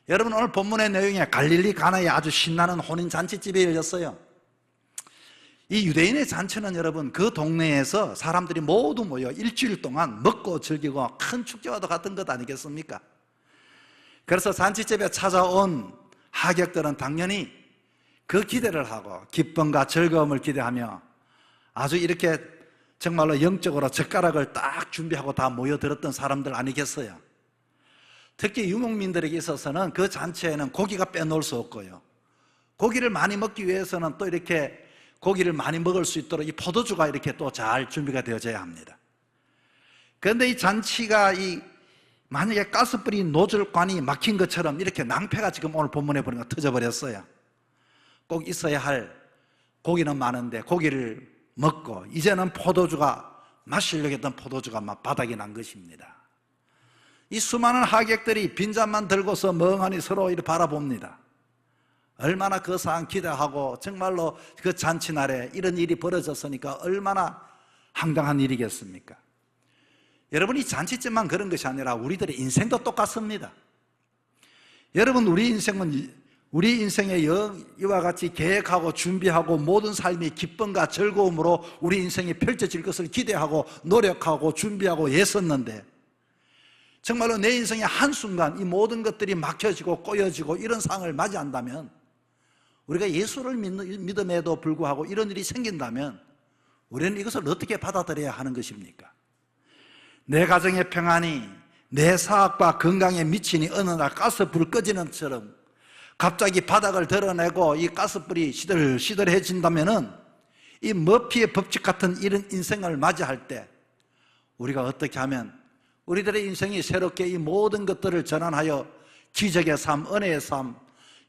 여러분, 오늘 본문의 내용에 갈릴리 가나에 아주 신나는 혼인잔치집이 열렸어요. 이 유대인의 잔치는 여러분, 그 동네에서 사람들이 모두 모여 일주일 동안 먹고 즐기고 큰 축제와도 같은 것 아니겠습니까? 그래서 잔치집에 찾아온 하객들은 당연히 그 기대를 하고 기쁨과 즐거움을 기대하며 아주 이렇게 정말로 영적으로 젓가락을 딱 준비하고 다 모여들었던 사람들 아니겠어요? 특히 유목민들에게 있어서는 그 잔치에는 고기가 빼놓을 수 없고요, 고기를 많이 먹기 위해서는 또 이렇게 고기를 많이 먹을 수 있도록 이 포도주가 이렇게 또 잘 준비가 되어져야 합니다. 그런데 이 잔치가 만약에 가스불이 노즐관이 막힌 것처럼 이렇게 낭패가 지금 오늘 본문에 보니까 터져버렸어요. 꼭 있어야 할 고기는 많은데 고기를 먹고 이제는 포도주가 마시려고 했던 포도주가 막 바닥이 난 것입니다. 이 수많은 하객들이 빈잔만 들고서 멍하니 서로 이렇게 바라봅니다. 얼마나 그 상황 기대하고 정말로 그 잔치날에 이런 일이 벌어졌으니까 얼마나 황당한 일이겠습니까? 여러분, 이 잔치집만 그런 것이 아니라 우리들의 인생도 똑같습니다. 여러분, 우리 인생에 이와 같이 계획하고 준비하고 모든 삶이 기쁨과 즐거움으로 우리 인생이 펼쳐질 것을 기대하고 노력하고 준비하고 애썼는데 정말로 내 인생의 한순간 이 모든 것들이 막혀지고 꼬여지고 이런 상황을 맞이한다면, 우리가 예수를 믿음에도 불구하고 이런 일이 생긴다면 우리는 이것을 어떻게 받아들여야 하는 것입니까? 내 가정의 평안이 내 사업과 건강에 미치니 어느 날 가스불 꺼지는 것처럼 갑자기 바닥을 드러내고 이 가스불이 시들시들해진다면은 이 머피의 법칙 같은 이런 인생을 맞이할 때 우리가 어떻게 하면 우리들의 인생이 새롭게 이 모든 것들을 전환하여 기적의 삶, 은혜의 삶,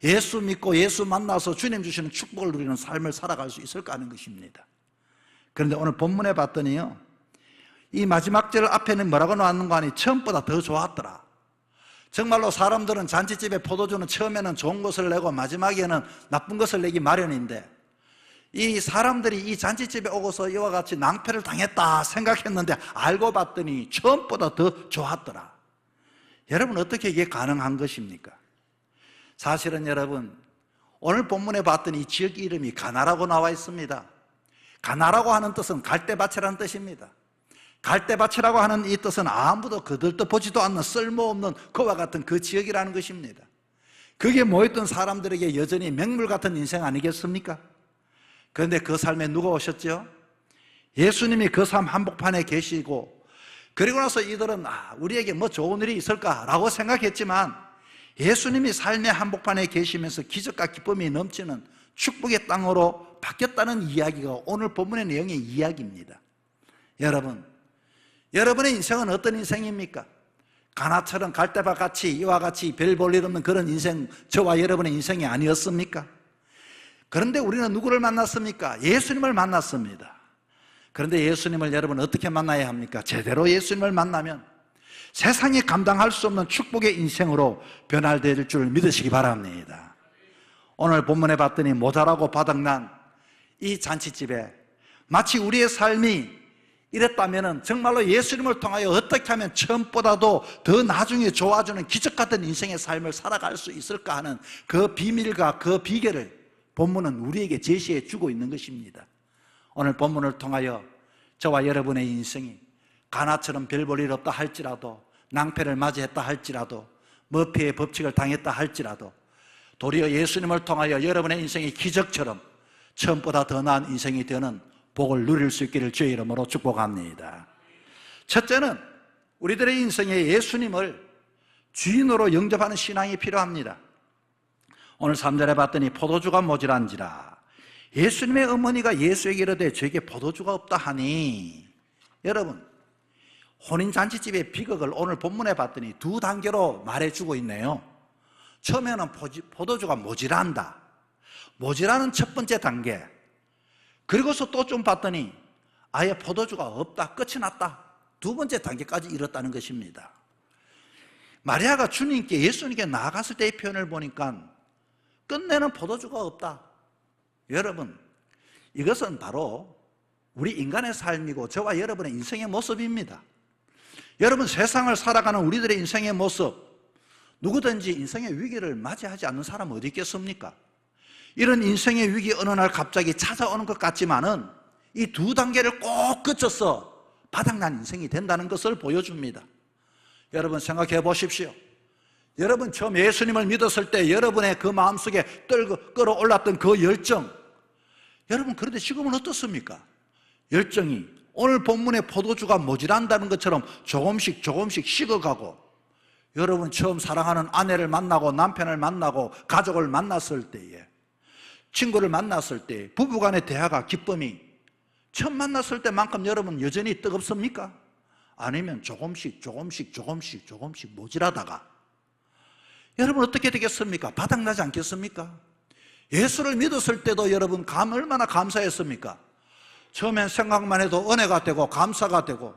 예수 믿고 예수 만나서 주님 주시는 축복을 누리는 삶을 살아갈 수 있을까 하는 것입니다. 그런데 오늘 본문에 봤더니요, 이 마지막 절 앞에는 뭐라고 나왔는가 하니 처음보다 더 좋았더라. 정말로 사람들은 잔치집에 포도주는 처음에는 좋은 것을 내고 마지막에는 나쁜 것을 내기 마련인데, 이 사람들이 이 잔치집에 오고서 이와 같이 낭패를 당했다 생각했는데 알고 봤더니 처음보다 더 좋았더라. 여러분, 어떻게 이게 가능한 것입니까? 사실은 여러분, 오늘 본문에 봤더니 이 지역 이름이 가나라고 나와 있습니다. 가나라고 하는 뜻은 갈대밭이라는 뜻입니다. 갈대밭이라고 하는 이 뜻은 아무도 거들떠 보지도 않는 쓸모없는 그와 같은 그 지역이라는 것입니다. 거기에 모였던 사람들에게 여전히 맹물 같은 인생 아니겠습니까? 그런데 그 삶에 누가 오셨죠? 예수님이 그 삶 한복판에 계시고, 그리고 나서 이들은 우리에게 뭐 좋은 일이 있을까라고 생각했지만 예수님이 삶의 한복판에 계시면서 기적과 기쁨이 넘치는 축복의 땅으로 바뀌었다는 이야기가 오늘 본문의 내용의 이야기입니다. 여러분, 여러분의 인생은 어떤 인생입니까? 가나처럼 갈대밭같이 이와 같이 별 볼 일 없는 그런 인생, 저와 여러분의 인생이 아니었습니까? 그런데 우리는 누구를 만났습니까? 예수님을 만났습니다. 그런데 예수님을 여러분 어떻게 만나야 합니까? 제대로 예수님을 만나면 세상이 감당할 수 없는 축복의 인생으로 변화될 줄 믿으시기 바랍니다. 오늘 본문에 봤더니 모자라고 바닥난 이 잔치집에 마치 우리의 삶이 이랬다면 정말로 예수님을 통하여 어떻게 하면 처음보다도 더 나중에 좋아지는 기적같은 인생의 삶을 살아갈 수 있을까 하는 그 비밀과 그 비결을 본문은 우리에게 제시해 주고 있는 것입니다. 오늘 본문을 통하여 저와 여러분의 인생이 가나처럼 별 볼 일 없다 할지라도, 낭패를 맞이했다 할지라도, 머피의 법칙을 당했다 할지라도 도리어 예수님을 통하여 여러분의 인생이 기적처럼 처음보다 더 나은 인생이 되는 복을 누릴 수 있기를 주의 이름으로 축복합니다. 첫째는 우리들의 인생에 예수님을 주인으로 영접하는 신앙이 필요합니다. 오늘 3절에 봤더니 포도주가 모자란지라. 예수님의 어머니가 예수에게 이르되 저에게 포도주가 없다 하니, 여러분, 혼인잔치집의 비극을 오늘 본문에 봤더니 두 단계로 말해주고 있네요. 처음에는 포도주가 모자란다, 모자라는 첫 번째 단계. 그리고서 또 좀 봤더니 아예 포도주가 없다, 끝이 났다, 두 번째 단계까지 이뤘다는 것입니다. 마리아가 주님께, 예수님께 나아갔을 때의 표현을 보니까 끝내는 포도주가 없다. 여러분, 이것은 바로 우리 인간의 삶이고 저와 여러분의 인생의 모습입니다. 여러분, 세상을 살아가는 우리들의 인생의 모습, 누구든지 인생의 위기를 맞이하지 않는 사람은 어디 있겠습니까? 이런 인생의 위기 어느 날 갑자기 찾아오는 것 같지만은 이 두 단계를 꼭 거쳐서 바닥난 인생이 된다는 것을 보여줍니다. 여러분 생각해 보십시오. 여러분 처음 예수님을 믿었을 때 여러분의 그 마음속에 끌어올랐던 그 열정, 여러분 그런데 지금은 어떻습니까? 열정이 오늘 본문의 포도주가 모질한다는 것처럼 조금씩 식어가고, 여러분 처음 사랑하는 아내를 만나고 남편을 만나고 가족을 만났을 때에, 친구를 만났을 때 부부간의 대화가 기쁨이 처음 만났을 때만큼 여러분 여전히 뜨겁습니까? 아니면 조금씩 모질하다가 여러분 어떻게 되겠습니까? 바닥나지 않겠습니까? 예수를 믿었을 때도 여러분 얼마나 감사했습니까? 처음엔 생각만 해도 은혜가 되고 감사가 되고,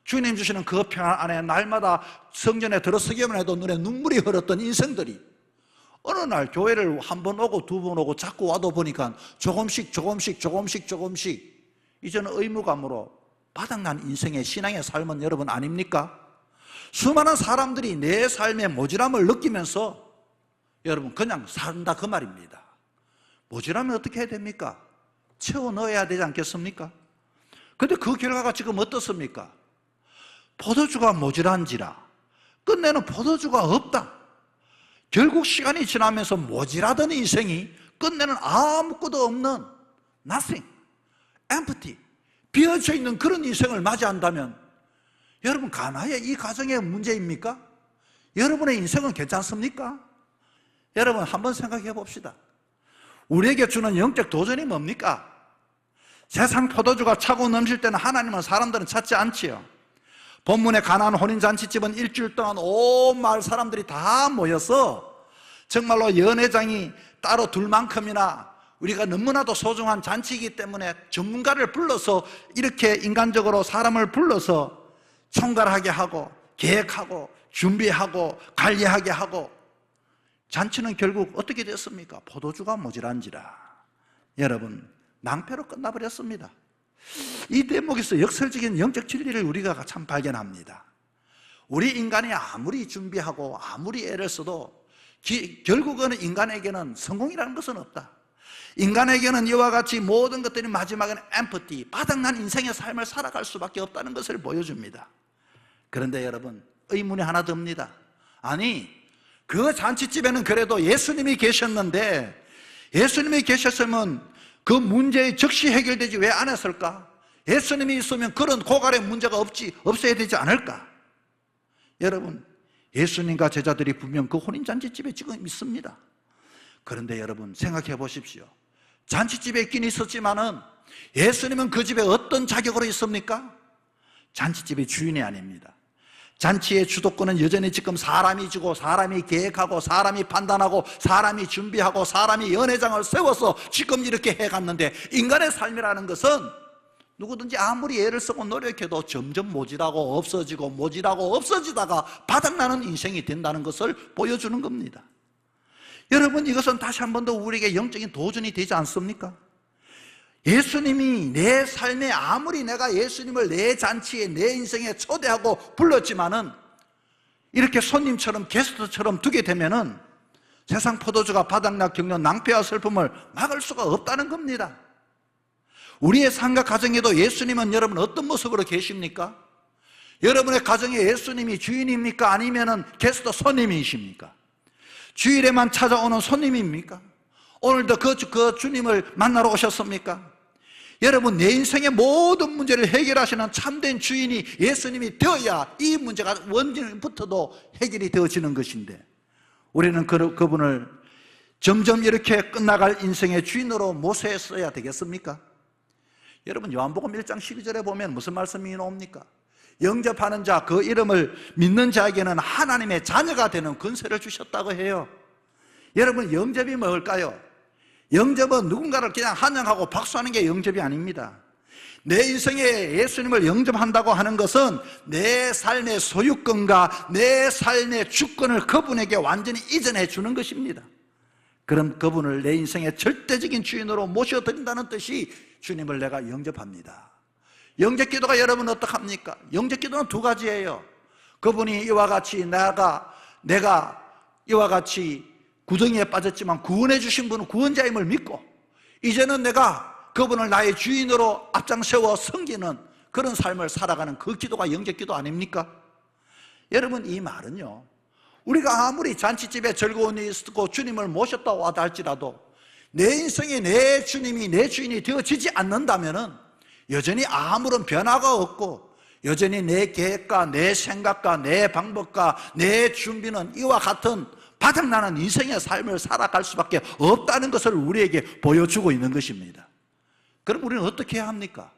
주님 주시는 그 평안 안에 날마다 성전에 들어서기만 해도 눈에 눈물이 흘렀던 인생들이 어느 날 교회를 한 번 오고 두 번 오고 자꾸 와도 보니까 조금씩 이제는 의무감으로 바닥난 인생의 신앙의 삶은 여러분 아닙니까? 수많은 사람들이 내 삶의 모질함을 느끼면서 여러분 그냥 산다 그 말입니다. 모질하면 어떻게 해야 됩니까? 채워 넣어야 되지 않겠습니까? 근데 그 결과가 지금 어떻습니까? 포도주가 모질한지라 끝내는 포도주가 없다. 결국 시간이 지나면서 모질하던 인생이 끝내는 아무것도 없는 nothing, empty, 비어져 있는 그런 인생을 맞이한다면 여러분 가나의 이 가정의 문제입니까? 여러분의 인생은 괜찮습니까? 여러분 한번 생각해 봅시다. 우리에게 주는 영적 도전이 뭡니까? 세상 포도주가 차고 넘칠 때는 하나님은 사람들은 찾지 않지요. 본문의 가나안 혼인잔치집은 일주일 동안 온 마을 사람들이 다 모여서 정말로 연회장이 따로 둘 만큼이나 우리가 너무나도 소중한 잔치이기 때문에 전문가를 불러서 이렇게 인간적으로 사람을 불러서 총괄하게 하고 계획하고 준비하고 관리하게 하고, 잔치는 결국 어떻게 됐습니까? 포도주가 모질한지라 여러분 낭패로 끝나버렸습니다. 이 대목에서 역설적인 영적 진리를 우리가 참 발견합니다. 우리 인간이 아무리 준비하고 아무리 애를 써도 결국은 인간에게는 성공이라는 것은 없다. 인간에게는 이와 같이 모든 것들이 마지막에는 empty, 바닥난 인생의 삶을 살아갈 수밖에 없다는 것을 보여줍니다. 그런데 여러분 의문이 하나 듭니다. 아니 그 잔치집에는 그래도 예수님이 계셨는데, 예수님이 계셨으면 그 문제의 즉시 해결되지 왜 안 했을까? 예수님이 있으면 그런 고갈의 문제가 없어야 되지 않을까? 여러분 예수님과 제자들이 분명 그 혼인잔치집에 지금 있습니다. 그런데 여러분 생각해 보십시오. 잔치집에 있긴 있었지만은 예수님은 그 집에 어떤 자격으로 있습니까? 잔치집의 주인이 아닙니다. 잔치의 주도권은 여전히 지금 사람이 지고 사람이 계획하고 사람이 판단하고 사람이 준비하고 사람이 연회장을 세워서 지금 이렇게 해갔는데, 인간의 삶이라는 것은 누구든지 아무리 애를 쓰고 노력해도 점점 모질하고 없어지고 모질하고 없어지다가 바닥나는 인생이 된다는 것을 보여주는 겁니다. 여러분 이것은 다시 한 번 더 우리에게 영적인 도전이 되지 않습니까? 예수님이 내 삶에 아무리 내가 예수님을 내 잔치에 내 인생에 초대하고 불렀지만은 이렇게 손님처럼 게스트처럼 두게 되면은 세상 포도주가 바닥나 겪는 낭패와 슬픔을 막을 수가 없다는 겁니다. 우리의 삶과 가정에도 예수님은 여러분 어떤 모습으로 계십니까? 여러분의 가정에 예수님이 주인입니까? 아니면은 게스트 손님이십니까? 주일에만 찾아오는 손님입니까? 오늘도 그 주님을 만나러 오셨습니까? 여러분 내 인생의 모든 문제를 해결하시는 참된 주인이 예수님이 되어야 이 문제가 원인부터도 해결이 되어지는 것인데, 우리는 그분을 점점 이렇게 끝나갈 인생의 주인으로 모셔야 되겠습니까? 여러분 요한복음 1장 12절에 보면 무슨 말씀이 나옵니까? 영접하는 자, 그 이름을 믿는 자에게는 하나님의 자녀가 되는 권세를 주셨다고 해요. 여러분 영접이 뭘까요? 영접은 누군가를 그냥 환영하고 박수하는 게 영접이 아닙니다. 내 인생에 예수님을 영접한다고 하는 것은 내 삶의 소유권과 내 삶의 주권을 그분에게 완전히 이전해 주는 것입니다. 그럼 그분을 내 인생의 절대적인 주인으로 모셔드린다는 뜻이 주님을 내가 영접합니다. 영접기도가 여러분 어떡합니까? 영접기도는 두 가지예요. 그분이 이와 같이 내가 이와 같이 구덩이에 빠졌지만 구원해 주신 분은 구원자임을 믿고 이제는 내가 그분을 나의 주인으로 앞장세워 섬기는 그런 삶을 살아가는 그 기도가 영접기도 아닙니까? 여러분, 이 말은요, 우리가 아무리 잔치집에 즐거운 일이 있었고 주님을 모셨다고 하다 할지라도 내 인생에 내 주님이 내 주인이 되어지지 않는다면 여전히 아무런 변화가 없고 여전히 내 계획과 내 생각과 내 방법과 내 준비는 이와 같은 바닥나는 인생의 삶을 살아갈 수밖에 없다는 것을 우리에게 보여주고 있는 것입니다. 그럼 우리는 어떻게 해야 합니까?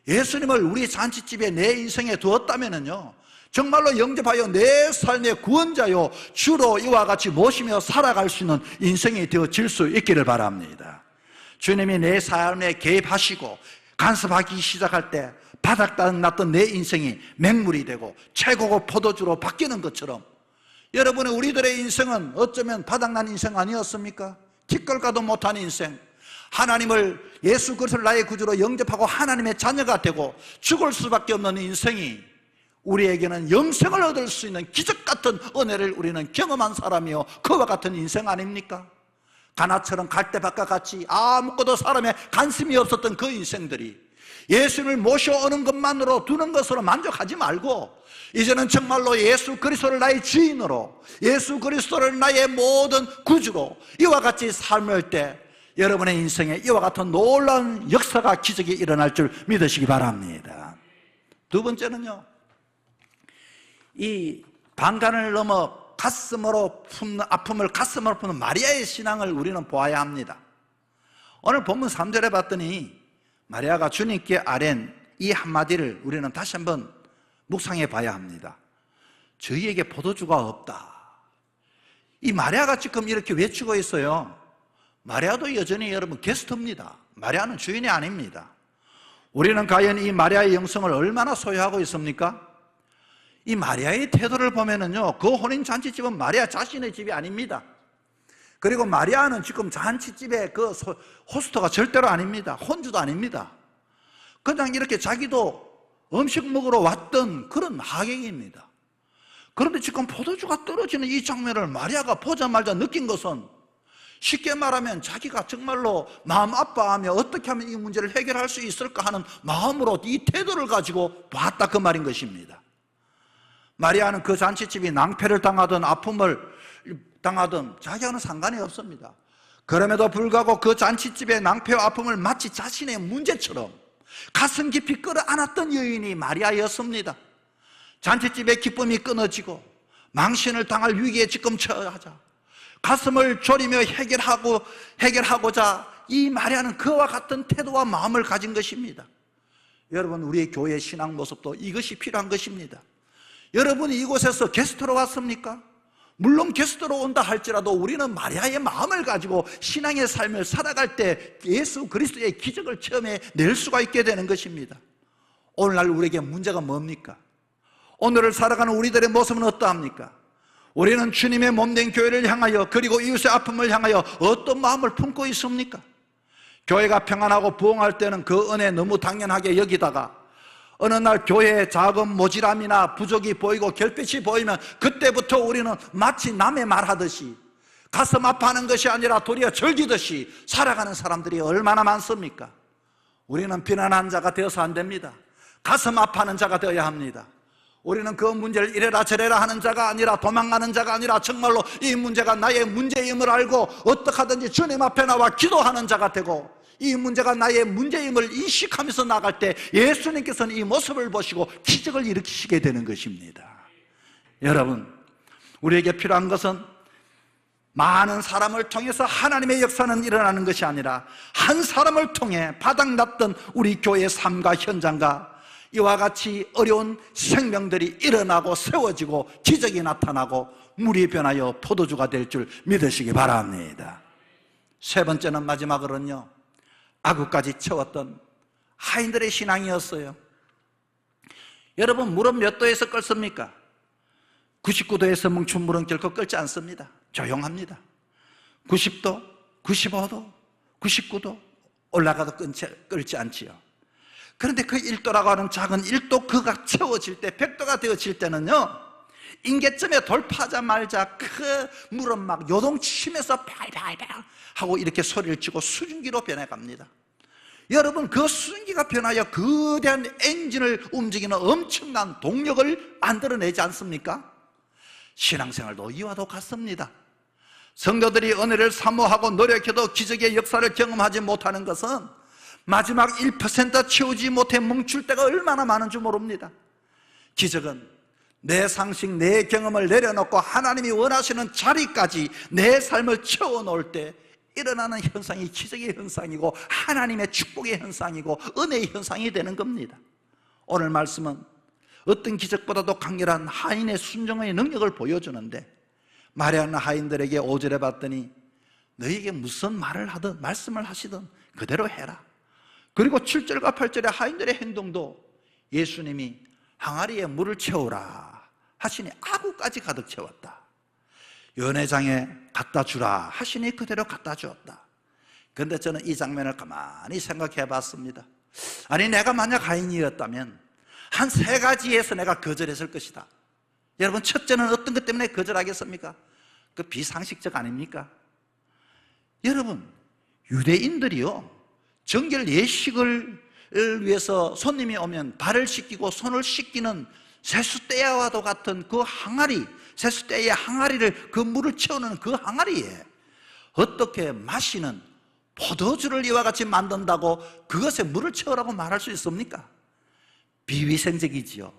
예수님을 우리 잔치집에 내 인생에 두었다면요, 정말로 영접하여 내 삶의 구원자요 주로 이와 같이 모시며 살아갈 수 있는 인생이 되어질 수 있기를 바랍니다. 주님이 내 삶에 개입하시고 간섭하기 시작할 때 바닥났던 내 인생이 맹물이 되고 최고고 포도주로 바뀌는 것처럼 여러분의 우리들의 인생은 어쩌면 바닥난 인생 아니었습니까? 기끌가도 못한 인생, 하나님을 예수 그리스도를 나의 구주로 영접하고 하나님의 자녀가 되고 죽을 수밖에 없는 인생이 우리에게는 영생을 얻을 수 있는 기적같은 은혜를 우리는 경험한 사람이요 그와 같은 인생 아닙니까? 가나처럼 갈대밭과 같이 아무것도 사람의 관심이 없었던 그 인생들이 예수님을 모셔오는 것만으로 두는 것으로 만족하지 말고 이제는 정말로 예수 그리스도를 나의 주인으로 예수 그리스도를 나의 모든 구주로 이와 같이 삶을 때 여러분의 인생에 이와 같은 놀라운 역사가 기적이 일어날 줄 믿으시기 바랍니다. 두 번째는요, 이 방간을 넘어 가슴으로 품는 아픔을 가슴으로 품는 마리아의 신앙을 우리는 보아야 합니다. 오늘 본문 3절에 봤더니 마리아가 주님께 아랜 이 한마디를 우리는 다시 한번 묵상해 봐야 합니다. 저희에게 포도주가 없다. 이 마리아가 지금 이렇게 외치고 있어요. 마리아도 여전히 여러분 게스트입니다. 마리아는 주인이 아닙니다. 우리는 과연 이 마리아의 영성을 얼마나 소유하고 있습니까? 이 마리아의 태도를 보면은요, 그 혼인 잔치집은 마리아 자신의 집이 아닙니다. 그리고 마리아는 지금 잔치집의 그 호스트가 절대로 아닙니다. 혼주도 아닙니다. 그냥 이렇게 자기도 음식 먹으러 왔던 그런 하객입니다. 그런데 지금 포도주가 떨어지는 이 장면을 마리아가 보자마자 느낀 것은 쉽게 말하면 자기가 정말로 마음 아파하며 어떻게 하면 이 문제를 해결할 수 있을까 하는 마음으로 이 태도를 가지고 봤다 그 말인 것입니다. 마리아는 그 잔치집이 낭패를 당하든 아픔을 당하든 자기와는 상관이 없습니다. 그럼에도 불구하고 그 잔치집의 낭패와 아픔을 마치 자신의 문제처럼 가슴 깊이 끌어안았던 여인이 마리아였습니다. 잔치집의 기쁨이 끊어지고 망신을 당할 위기에 지금 처하자 가슴을 졸이며 해결하고자 이 마리아는 그와 같은 태도와 마음을 가진 것입니다. 여러분, 우리의 교회 신앙 모습도 이것이 필요한 것입니다. 여러분이 이곳에서 게스트로 왔습니까? 물론 게스트로 온다 할지라도 우리는 마리아의 마음을 가지고 신앙의 삶을 살아갈 때 예수 그리스도의 기적을 체험해 낼 수가 있게 되는 것입니다. 오늘날 우리에게 문제가 뭡니까? 오늘을 살아가는 우리들의 모습은 어떠합니까? 우리는 주님의 몸된 교회를 향하여 그리고 이웃의 아픔을 향하여 어떤 마음을 품고 있습니까? 교회가 평안하고 부흥할 때는 그 은혜 너무 당연하게 여기다가 어느 날 교회에 작은 모질함이나 부족이 보이고 결핍이 보이면 그때부터 우리는 마치 남의 말하듯이 가슴 아파하는 것이 아니라 도리어 즐기듯이 살아가는 사람들이 얼마나 많습니까? 우리는 비난하는 자가 되어서 안 됩니다. 가슴 아파하는 자가 되어야 합니다. 우리는 그 문제를 이래라 저래라 하는 자가 아니라 도망가는 자가 아니라 정말로 이 문제가 나의 문제임을 알고 어떻게 하든지 주님 앞에 나와 기도하는 자가 되고 이 문제가 나의 문제임을 인식하면서 나갈 때 예수님께서는 이 모습을 보시고 기적을 일으키시게 되는 것입니다. 여러분, 우리에게 필요한 것은 많은 사람을 통해서 하나님의 역사는 일어나는 것이 아니라 한 사람을 통해 바닥났던 우리 교회의 삶과 현장과 이와 같이 어려운 생명들이 일어나고 세워지고 기적이 나타나고 물이 변하여 포도주가 될 줄 믿으시기 바랍니다. 세 번째는 마지막으로는요, 아구까지 채웠던 하인들의 신앙이었어요. 여러분, 물은 몇 도에서 끓습니까? 99도에서 멈춘 물은 결코 끓지 않습니다. 조용합니다. 90도, 95도, 99도 올라가도 끓지 않지요. 그런데 그 1도라고 하는 작은 1도 그가 채워질 때 100도가 되어질 때는요, 임계점에 돌파하자마자 그 물은 막 요동치면서 발발발 하고 이렇게 소리를 치고 수증기로 변해갑니다. 여러분, 그 수증기가 변하여 거대한 엔진을 움직이는 엄청난 동력을 만들어내지 않습니까? 신앙생활도 이와도 같습니다. 성도들이 은혜를 사모하고 노력해도 기적의 역사를 경험하지 못하는 것은 마지막 1% 채우지 못해 멈출 때가 얼마나 많은 줄 모릅니다. 기적은 내 상식, 내 경험을 내려놓고 하나님이 원하시는 자리까지 내 삶을 채워놓을 때 일어나는 현상이 기적의 현상이고 하나님의 축복의 현상이고 은혜의 현상이 되는 겁니다. 오늘 말씀은 어떤 기적보다도 강렬한 하인의 순종의 능력을 보여주는데, 마리아는 하인들에게 5절에 봤더니 너희에게 무슨 말을 하든 말씀을 하시든 그대로 해라. 그리고 7절과 8절의 하인들의 행동도 예수님이 항아리에 물을 채우라 하시니 아구까지 가득 채웠다. 연회장에 갖다 주라 하시니 그대로 갖다 주었다. 그런데 저는 이 장면을 가만히 생각해 봤습니다. 아니, 내가 만약 하인이었다면 한 3가지에서 내가 거절했을 것이다. 여러분, 첫째는 어떤 것 때문에 거절하겠습니까? 그 비상식적 아닙니까? 여러분, 유대인들이요, 정결 예식을 위해서 손님이 오면 발을 씻기고 손을 씻기는 세숫대야와도 같은 그 항아리, 세숫대야의 항아리를, 그 물을 채우는 그 항아리에 어떻게 마시는 포도주를 이와 같이 만든다고 그것에 물을 채우라고 말할 수 있습니까? 비위생적이지요.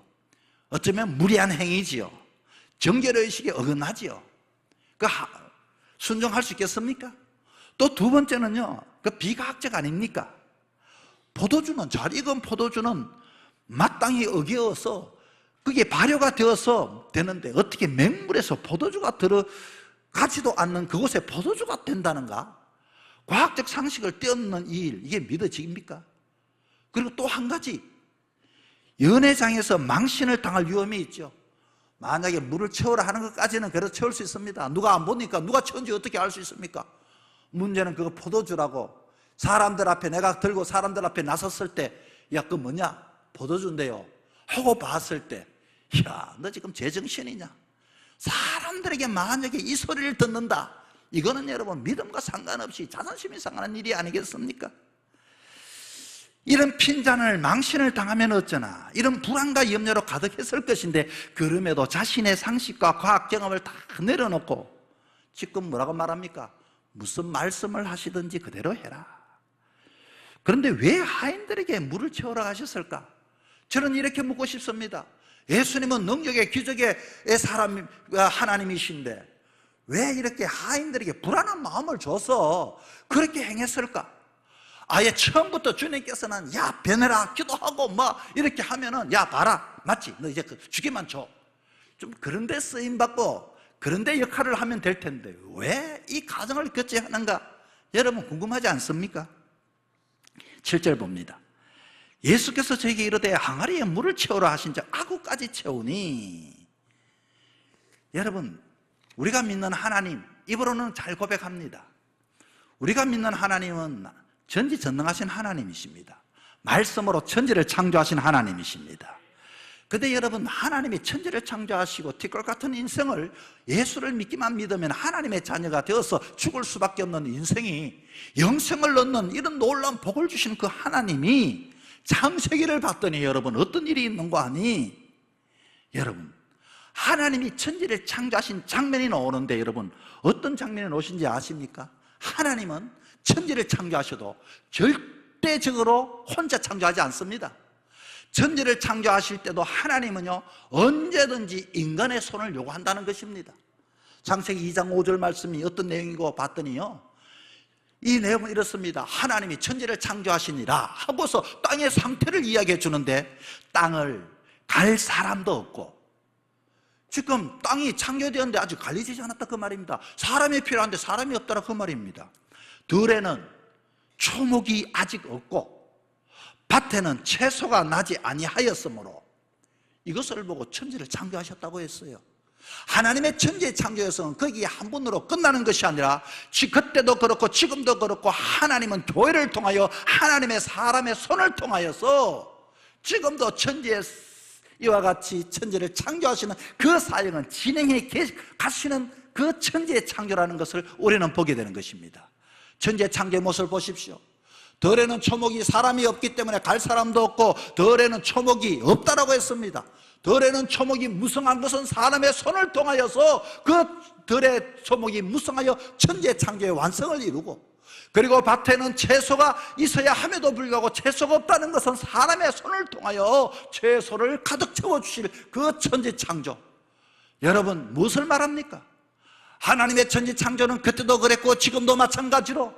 어쩌면 무리한 행위지요. 정결의식에 어긋나지요. 순종할 수 있겠습니까? 또 2번째는요, 그 비과학적 아닙니까? 포도주는, 잘 익은 포도주는 마땅히 어겨서 그게 발효가 되어서 되는데 어떻게 맹물에서 포도주가 들어가지도 않는 그곳에 포도주가 된다는가? 과학적 상식을 뛰어넘는 이 일, 이게 믿어집니까? 그리고 또 한 가지, 연회장에서 망신을 당할 위험이 있죠. 만약에 물을 채우라 하는 것까지는 그래도 채울 수 있습니다. 누가 안 보니까 누가 채운지 어떻게 알 수 있습니까? 문제는 그거 포도주라고 사람들 앞에 내가 들고 사람들 앞에 나섰을 때, 야, 그거 뭐냐? 포도주인데요 하고 봤을 때, 야, 너 지금 제정신이냐? 사람들에게 만약에 이 소리를 듣는다, 이거는 여러분 믿음과 상관없이 자존심이 상하는 일이 아니겠습니까? 이런 핀잔을, 망신을 당하면 어쩌나, 이런 불안과 염려로 가득했을 것인데, 그럼에도 자신의 상식과 과학 경험을 다 내려놓고 지금 뭐라고 말합니까? 무슨 말씀을 하시든지 그대로 해라. 그런데 왜 하인들에게 물을 채우라 하셨을까? 저는 이렇게 묻고 싶습니다. 예수님은 능력의 기적의 사람, 하나님이신데 왜 이렇게 하인들에게 불안한 마음을 줘서 그렇게 행했을까? 아예 처음부터 주님께서는 야, 변해라, 기도하고 뭐 이렇게 하면은, 야, 봐라, 맞지? 너 이제 주기만 줘. 좀 그런 데 쓰임받고 그런 데 역할을 하면 될 텐데 왜 이 과정을 거쳐야 하는가? 여러분 궁금하지 않습니까? 7절 봅니다. 예수께서 저에게 이르되 항아리에 물을 채우라 하신즉 아구까지 채우니. 여러분, 우리가 믿는 하나님, 입으로는 잘 고백합니다. 우리가 믿는 하나님은 전지전능하신 하나님이십니다. 말씀으로 천지를 창조하신 하나님이십니다. 근데 여러분, 하나님이 천지를 창조하시고 티끌 같은 인생을, 예수를 믿기만 믿으면 하나님의 자녀가 되어서 죽을 수밖에 없는 인생이 영생을 얻는 이런 놀라운 복을 주신 그 하나님이 창세기를 봤더니 여러분 어떤 일이 있는 거 아니? 여러분, 하나님이 천지를 창조하신 장면이 나오는데 여러분 어떤 장면이 나오신지 아십니까? 하나님은 천지를 창조하셔도 절대적으로 혼자 창조하지 않습니다. 천지를 창조하실 때도 하나님은요 언제든지 인간의 손을 요구한다는 것입니다. 창세기 2장 5절 말씀이 어떤 내용이고 봤더니요, 이 내용은 이렇습니다. 하나님이 천지를 창조하시니라 하고서 땅의 상태를 이야기해 주는데 땅을 갈 사람도 없고, 지금 땅이 창조되었는데 아직 갈리지 않았다 그 말입니다. 사람이 필요한데 사람이 없다라 그 말입니다. 들에는 초목이 아직 없고 밭에는 채소가 나지 아니하였으므로 이것을 보고 천지를 창조하셨다고 했어요. 하나님의 천지의 창조에서는 거기에 한 번으로 끝나는 것이 아니라 그때도 그렇고 지금도 그렇고 하나님은 교회를 통하여 하나님의 사람의 손을 통하여서 지금도 천지의 이와 같이 천지를 창조하시는 그 사역은 진행해 가시는 그 천지의 창조라는 것을 우리는 보게 되는 것입니다. 천지의 창조의 모습을 보십시오. 덜에는 초목이 사람이 없기 때문에 갈 사람도 없고 덜에는 초목이 없다라고 했습니다. 덜에는 초목이 무성한 것은 사람의 손을 통하여서 그 덜의 초목이 무성하여 천지의 창조의 완성을 이루고, 그리고 밭에는 채소가 있어야 함에도 불구하고 채소가 없다는 것은 사람의 손을 통하여 채소를 가득 채워주실 그 천지 창조. 여러분, 무엇을 말합니까? 하나님의 천지 창조는 그때도 그랬고 지금도 마찬가지로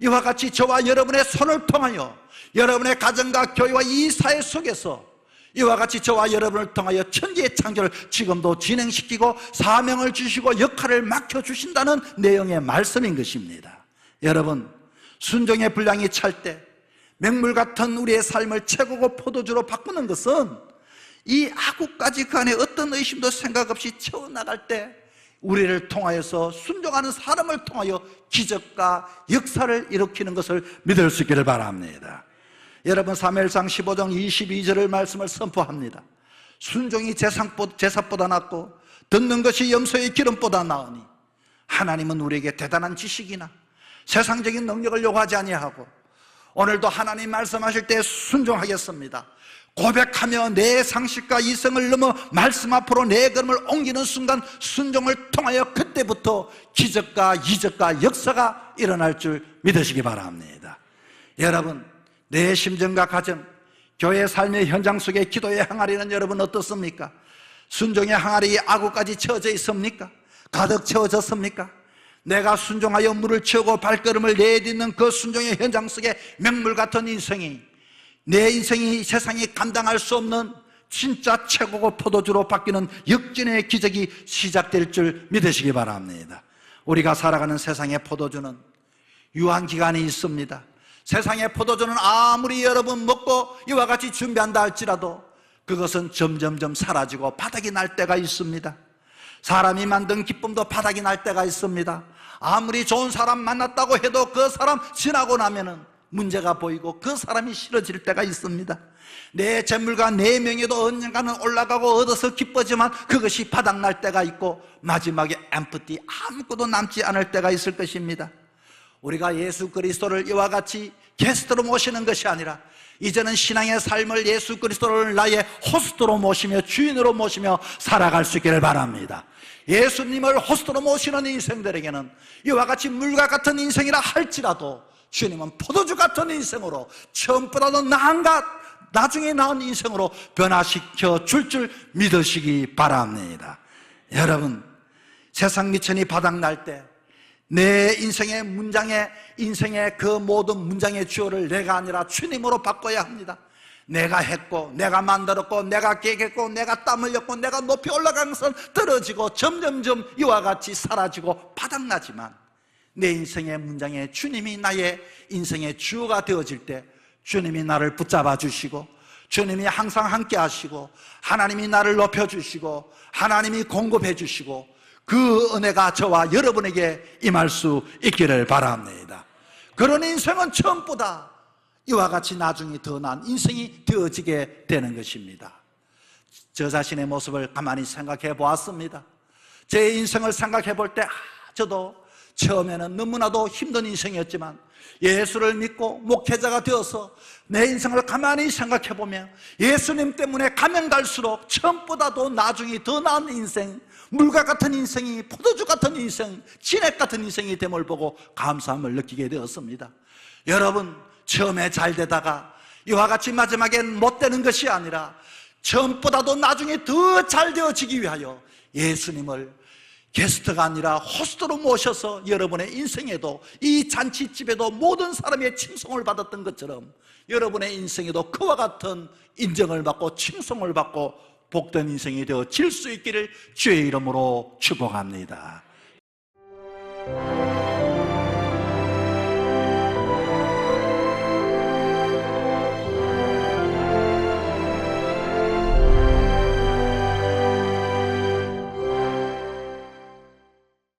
이와 같이 저와 여러분의 손을 통하여 여러분의 가정과 교회와 이 사회 속에서 이와 같이 저와 여러분을 통하여 천지의 창조를 지금도 진행시키고 사명을 주시고 역할을 맡겨주신다는 내용의 말씀인 것입니다. 여러분, 순종의 분량이 찰 때 맹물 같은 우리의 삶을 채고고 포도주로 바꾸는 것은 이 아구까지 그 안에 어떤 의심도 생각 없이 채워나갈 때 우리를 통하여서 순종하는 사람을 통하여 기적과 역사를 일으키는 것을 믿을 수 있기를 바랍니다. 여러분, 사무엘상 15장 22절의 말씀을 선포합니다. 순종이 제사보다 낫고 듣는 것이 염소의 기름보다 나으니 하나님은 우리에게 대단한 지식이나 세상적인 능력을 요구하지 아니하고 오늘도 하나님 말씀하실 때 순종하겠습니다, 고백하며 내 상식과 이성을 넘어 말씀 앞으로 내 걸음을 옮기는 순간 순종을 통하여 그때부터 기적과 이적과 역사가 일어날 줄 믿으시기 바랍니다. 여러분, 내 심정과 가정, 교회 삶의 현장 속에 기도의 항아리는 여러분 어떻습니까? 순종의 항아리 아구까지 채워져 있습니까? 가득 채워졌습니까? 내가 순종하여 물을 채우고 발걸음을 내딛는 그 순종의 현장 속에 맹물 같은 인생이, 내 인생이 세상이 감당할 수 없는 진짜 최고고 포도주로 바뀌는 역진의 기적이 시작될 줄 믿으시기 바랍니다. 우리가 살아가는 세상의 포도주는 유한기간이 있습니다. 세상의 포도주는 아무리 여러분 먹고 이와 같이 준비한다 할지라도 그것은 점점점 사라지고 바닥이 날 때가 있습니다. 사람이 만든 기쁨도 바닥이 날 때가 있습니다. 아무리 좋은 사람 만났다고 해도 그 사람 지나고 나면은 문제가 보이고 그 사람이 싫어질 때가 있습니다. 내 재물과 내 명예도 언젠가는 올라가고 얻어서 기쁘지만 그것이 바닥날 때가 있고 마지막에 엠프티, 아무것도 남지 않을 때가 있을 것입니다. 우리가 예수 그리스도를 이와 같이 게스트로 모시는 것이 아니라 이제는 신앙의 삶을 예수 그리스도를 나의 호스트로 모시며 주인으로 모시며 살아갈 수 있기를 바랍니다. 예수님을 호스트로 모시는 인생들에게는 이와 같이 물과 같은 인생이라 할지라도 주님은 포도주 같은 인생으로 처음보다도 나은 것, 나중에 나은 인생으로 변화시켜 줄 믿으시기 바랍니다. 여러분, 세상 미천이 바닥날 때 내 인생의 문장에, 인생의 그 모든 문장의 주어를 내가 아니라 주님으로 바꿔야 합니다. 내가 했고, 내가 만들었고, 내가 계획했고, 내가 땀 흘렸고, 내가 높이 올라간 것은 떨어지고 점점점 이와 같이 사라지고 바닥나지만 내 인생의 문장에 주님이 나의 인생의 주어가 되어질 때 주님이 나를 붙잡아 주시고 주님이 항상 함께 하시고 하나님이 나를 높여주시고 하나님이 공급해 주시고 그 은혜가 저와 여러분에게 임할 수 있기를 바랍니다. 그런 인생은 처음보다 이와 같이 나중에 더 나은 인생이 되어지게 되는 것입니다. 저 자신의 모습을 가만히 생각해 보았습니다. 제 인생을 생각해 볼 때 저도 처음에는 너무나도 힘든 인생이었지만 예수를 믿고 목회자가 되어서 내 인생을 가만히 생각해 보면 예수님 때문에 가면 갈수록 처음보다도 나중에 더 나은 인생, 물과 같은 인생이 포도주 같은 인생, 진액 같은 인생이 됨을 보고 감사함을 느끼게 되었습니다. 여러분, 처음에 잘 되다가 이와 같이 마지막엔 못 되는 것이 아니라 처음보다도 나중에 더 잘 되어지기 위하여 예수님을 게스트가 아니라 호스트로 모셔서 여러분의 인생에도, 이 잔치집에도 모든 사람의 칭송을 받았던 것처럼 여러분의 인생에도 그와 같은 인정을 받고 칭송을 받고 복된 인생이 되어질 수 있기를 주의 이름으로 축복합니다.